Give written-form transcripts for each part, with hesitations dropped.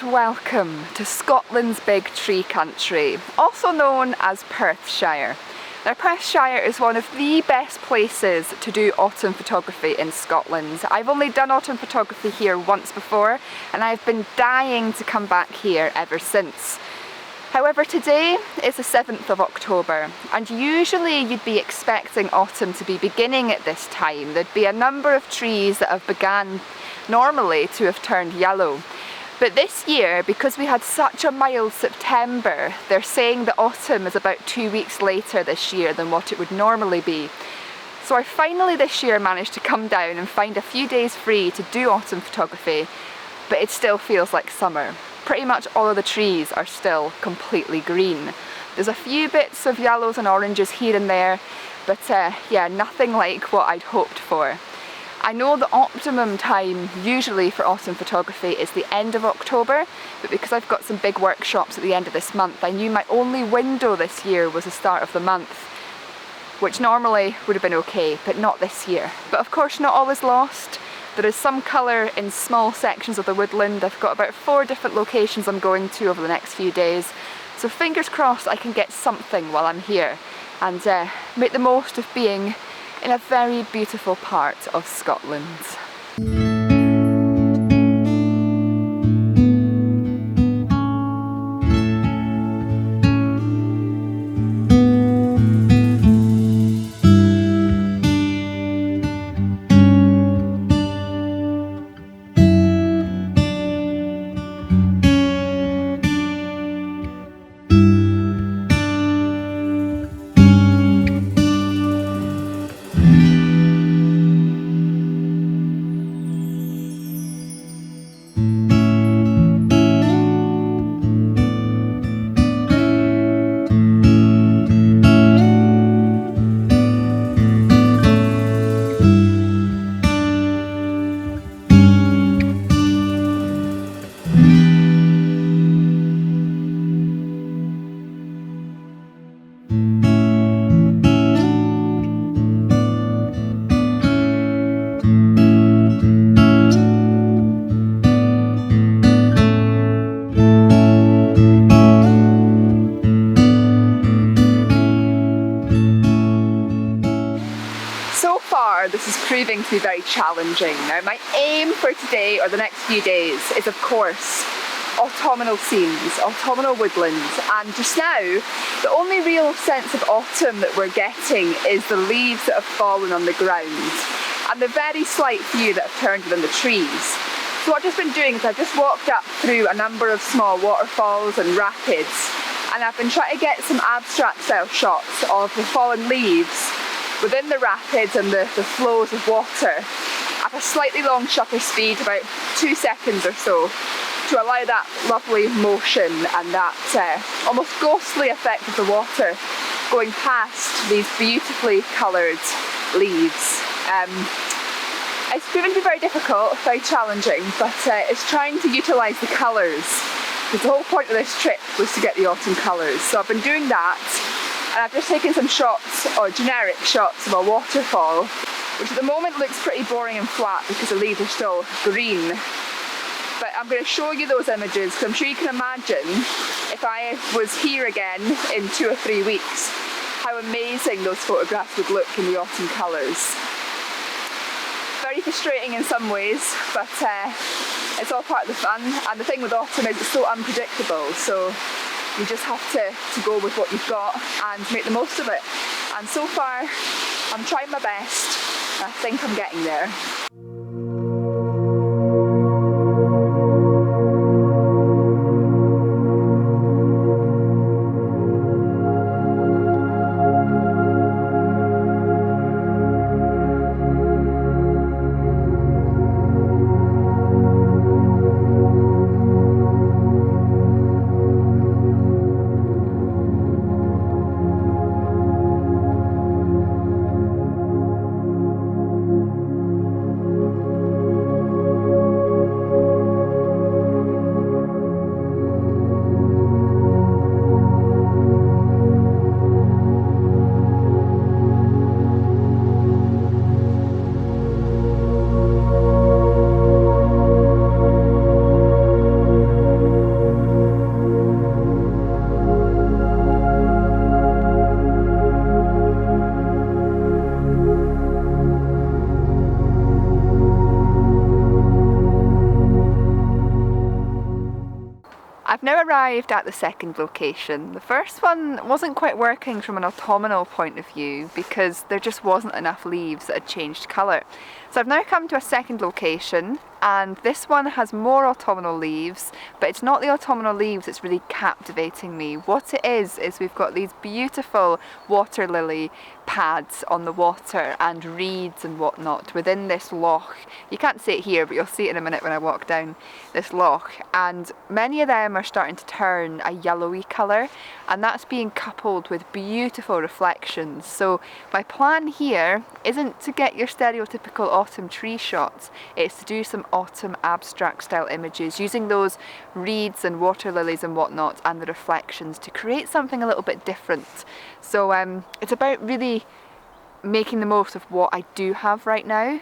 and welcome to Scotland's big tree country, also known as Perthshire. Now, Perthshire is one of the best places to do autumn photography in Scotland. I've only done autumn photography here once before and I've been dying to come back here ever since. However, today is the 7th of October and usually you'd be expecting autumn to be beginning at this time. There'd be a number of trees that have begun normally to have turned yellow. But this year, because we had such a mild September, they're saying that autumn is about 2 weeks later this year than what it would normally be. So I finally this year managed to come down and find a few days free to do autumn photography, but it still feels like summer. Pretty much all of the trees are still completely green. There's a few bits of yellows and oranges here and there, but yeah, nothing like what I'd hoped for. I know the optimum time usually for autumn photography is the end of October, but because I've got some big workshops at the end of this month, I knew my only window this year was the start of the month, which normally would have been okay, but not this year. But of course not all is lost. There is some colour in small sections of the woodland. I've got about 4 different locations I'm going to over the next few days, so fingers crossed I can get something while I'm here and make the most of being in a very beautiful part of Scotland. This is proving to be very challenging. Now, my aim for today or the next few days is of course autumnal scenes, autumnal woodlands, and just now the only real sense of autumn that we're getting is the leaves that have fallen on the ground and the very slight few that have turned within the trees. So what I've just been doing is I've just walked up through a number of small waterfalls and rapids, and I've been trying to get some abstract style shots of the fallen leaves within the rapids and the flows of water at a slightly long shutter speed, about 2 seconds or so, to allow that lovely motion and that almost ghostly effect of the water going past these beautifully coloured leaves. It's proven to be very difficult, very challenging, but it's trying to utilise the colours, because the whole point of this trip was to get the autumn colours. So I've been doing that. And I've just taken some shots, or generic shots, of a waterfall, which at the moment looks pretty boring and flat because the leaves are still green. But I'm going to show you those images because I'm sure you can imagine, if I was here again in 2 or 3 weeks, how amazing those photographs would look in the autumn colours. Very frustrating in some ways, but it's all part of the fun. And the thing with autumn is it's so unpredictable, so you just have to go with what you've got and make the most of it. And so far, I'm trying my best. I think I'm getting there. I've now arrived at the second location. The first one wasn't quite working from an autumnal point of view because there just wasn't enough leaves that had changed colour. So I've now come to a second location, and this one has more autumnal leaves, but it's not the autumnal leaves that's really captivating me. What it is we've got these beautiful water lily pads on the water and reeds and whatnot within this loch. You can't see it here, but you'll see it in a minute when I walk down this loch, and many of them are starting to turn a yellowy colour, and that's being coupled with beautiful reflections. So my plan here isn't to get your stereotypical autumn tree shots, it's to do some autumn abstract style images using those reeds and water lilies and whatnot and the reflections to create something a little bit different. So it's about really making the most of what I do have right now,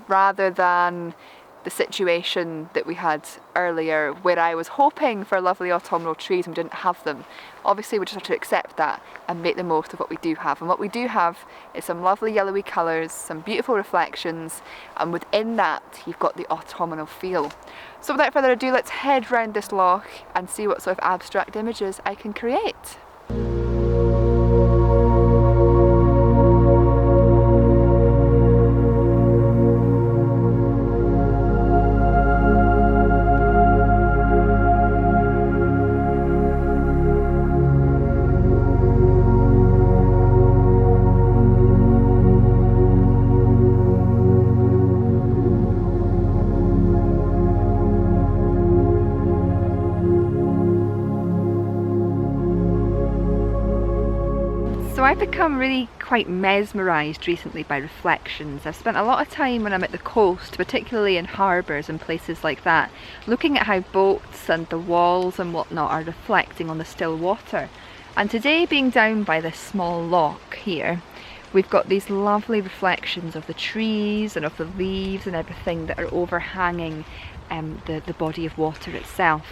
rather than the situation that we had earlier where I was hoping for lovely autumnal trees and we didn't have them. Obviously we just have to accept that and make the most of what we do have, and what we do have is some lovely yellowy colours, some beautiful reflections, and within that you've got the autumnal feel. So without further ado, let's head round this loch and see what sort of abstract images I can create. So I've become really quite mesmerised recently by reflections. I've spent a lot of time when I'm at the coast, particularly in harbours and places like that, looking at how boats and the walls and whatnot are reflecting on the still water. And today, being down by this small loch here, we've got these lovely reflections of the trees and of the leaves and everything that are overhanging the body of water itself.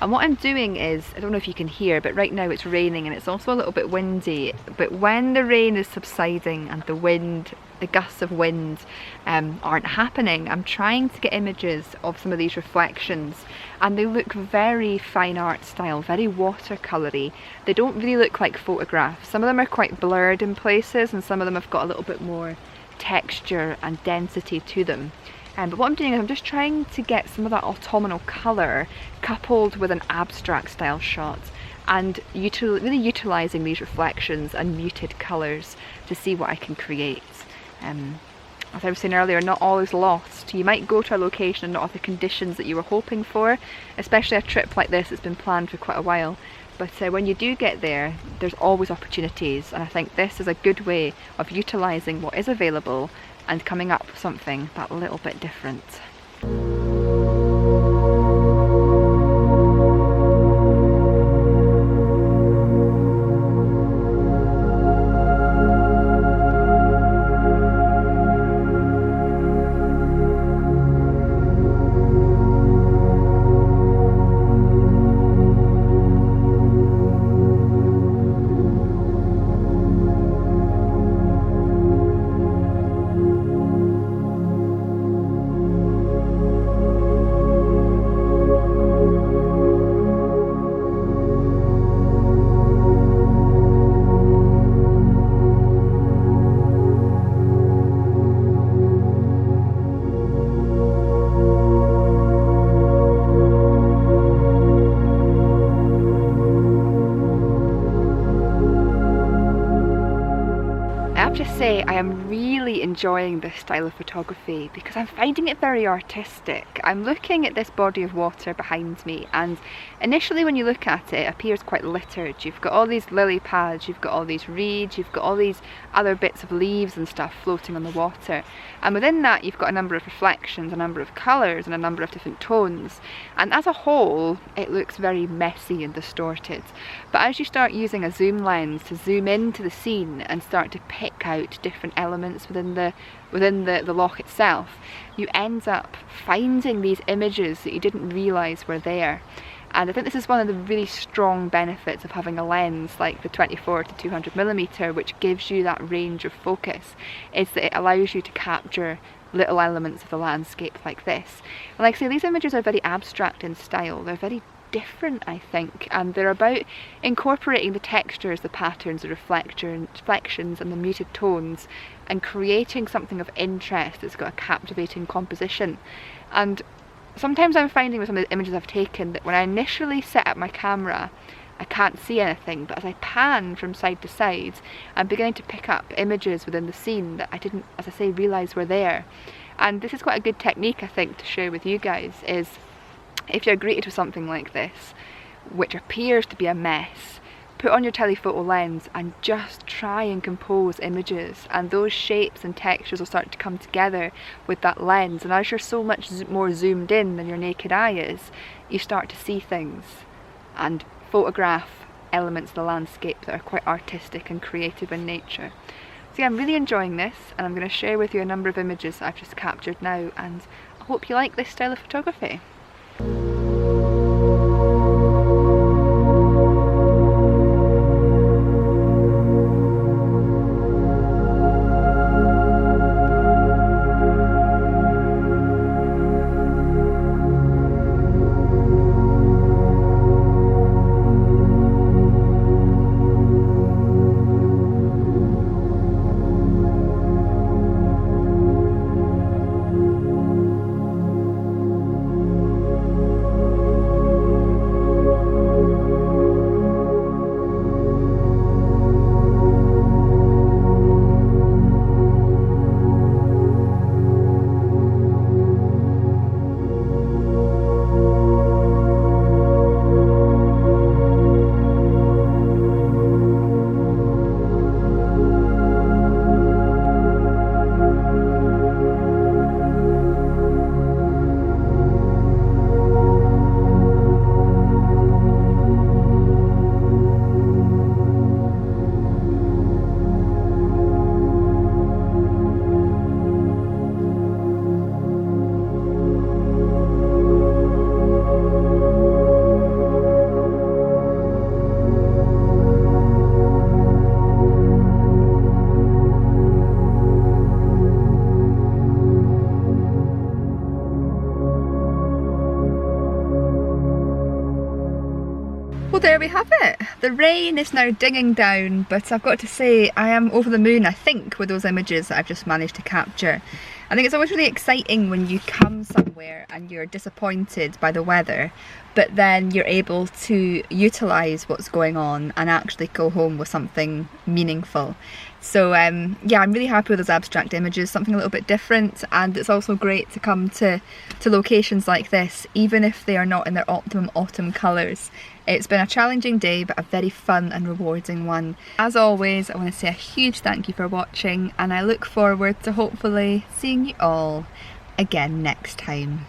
And what I'm doing is, I don't know if you can hear, but right now it's raining and it's also a little bit windy, but when the rain is subsiding and the gusts of wind aren't happening, I'm trying to get images of some of these reflections, and they look very fine art style, very watercolory. They don't really look like photographs. Some of them are quite blurred in places and some of them have got a little bit more texture and density to them. But what I'm doing is I'm just trying to get some of that autumnal colour coupled with an abstract style shot, and really utilising these reflections and muted colours to see what I can create. As I was saying earlier, not all is lost. You might go to a location and not have the conditions that you were hoping for, especially a trip like this that's been planned for quite a while. But when you do get there, there's always opportunities, and I think this is a good way of utilising what is available and coming up with something that little bit different. Say I am really enjoying this style of photography because I'm finding it very artistic. I'm looking at this body of water behind me, and initially when you look at it, it appears quite littered. You've got all these lily pads, you've got all these reeds, you've got all these other bits of leaves and stuff floating on the water, and within that you've got a number of reflections, a number of colours and a number of different tones, and as a whole it looks very messy and distorted. But as you start using a zoom lens to zoom into the scene and start to pick out different elements within the loch itself, you end up finding these images that you didn't realise were there. And I think this is one of the really strong benefits of having a lens like the 24 to 200mm, which gives you that range of focus, is that it allows you to capture little elements of the landscape like this. And like I say, these images are very abstract in style. They're very different, I think, and they're about incorporating the textures, the patterns, the reflections and the muted tones, and creating something of interest that's got a captivating composition. And sometimes I'm finding with some of the images I've taken that when I initially set up my camera, I can't see anything, but as I pan from side to side, I'm beginning to pick up images within the scene that I didn't, as I say, realise were there. And this is quite a good technique, I think, to share with you guys, is if you're greeted with something like this, which appears to be a mess, put on your telephoto lens and just try and compose images, and those shapes and textures will start to come together with that lens, and as you're so much more zoomed in than your naked eye is, you start to see things and photograph elements of the landscape that are quite artistic and creative in nature. So yeah, I'm really enjoying this, and I'm going to share with you a number of images that I've just captured now, and I hope you like this style of photography. Well, there we have it. The rain is now dinging down, but I've got to say I am over the moon, I think, with those images that I've just managed to capture. I think it's always really exciting when you come somewhere and you're disappointed by the weather, but then you're able to utilise what's going on and actually go home with something meaningful. So yeah, I'm really happy with those abstract images, something a little bit different, and it's also great to come to locations like this, even if they are not in their optimum autumn colours. It's been a challenging day, but a very fun and rewarding one. As always, I want to say a huge thank you for watching, and I look forward to hopefully seeing you all again next time.